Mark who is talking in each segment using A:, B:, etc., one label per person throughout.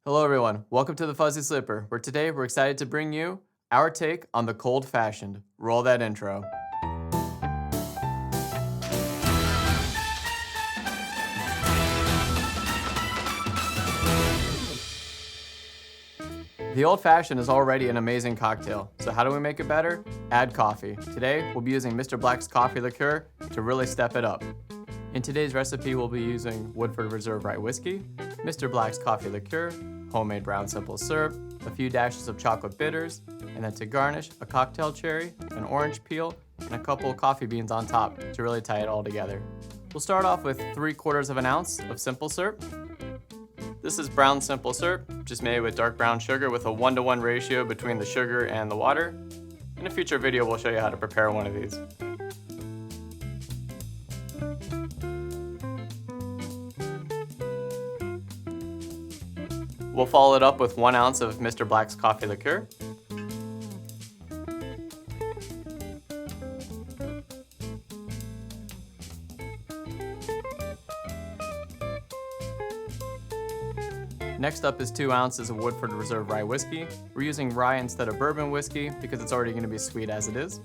A: Hello everyone, welcome to the Fuzzy Slipper, where today we're excited to bring you our take on the cold fashioned. Roll that intro. The old fashioned is already an amazing cocktail, so how do we make it better? Add coffee. Today we'll be using Mr. Black's coffee liqueur to really step it up. In today's recipe we'll be using Woodford Reserve Rye Whiskey, Mr. Black's coffee liqueur, homemade brown simple syrup, a few dashes of chocolate bitters, and then to garnish, a cocktail cherry, an orange peel, and a couple of coffee beans on top to really tie it all together. We'll start off with 3/4 of an ounce of simple syrup. This is brown simple syrup, just made with dark brown sugar with a 1-to-1 ratio between the sugar and the water. In a future video, we'll show you how to prepare one of these. We'll follow it up with 1 ounce of Mr. Black's coffee liqueur. Next up is 2 ounces of Woodford Reserve Rye Whiskey. We're using rye instead of bourbon whiskey because it's already going to be sweet as it is.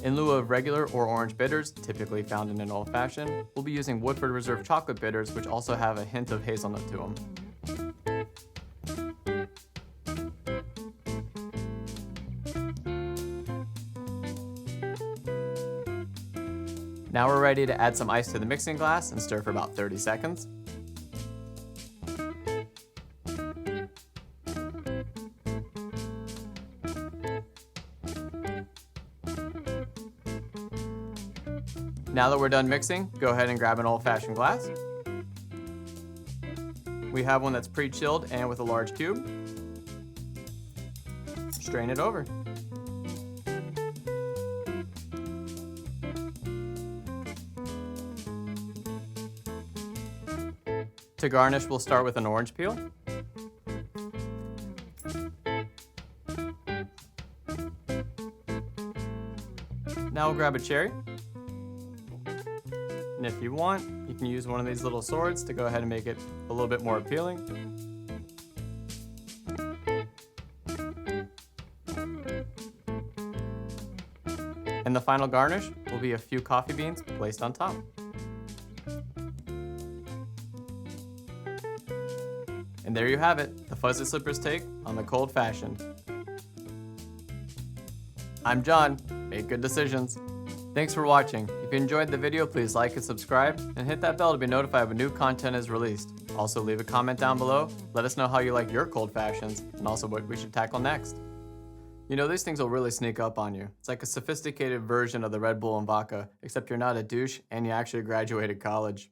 A: In lieu of regular or orange bitters, typically found in an old-fashioned, we'll be using Woodford Reserve chocolate bitters, which also have a hint of hazelnut to them. Now we're ready to add some ice to the mixing glass and stir for about 30 seconds. Now that we're done mixing, go ahead and grab an old-fashioned glass. We have one that's pre-chilled and with a large cube. Strain it over. To garnish, we'll start with an orange peel. Now we'll grab a cherry. And if you want, you can use one of these little swords to go ahead and make it a little bit more appealing. And the final garnish will be a few coffee beans placed on top. And there you have it, the Fuzzy Slipper's take on the cold fashioned. I'm John, make good decisions. Thanks for watching. If you enjoyed the video, please like and subscribe, and hit that bell to be notified when new content is released. Also leave a comment down below, let us know how you like your cold fashions, and also what we should tackle next. You know, these things will really sneak up on you. It's like a sophisticated version of the Red Bull and vodka, except you're not a douche and you actually graduated college.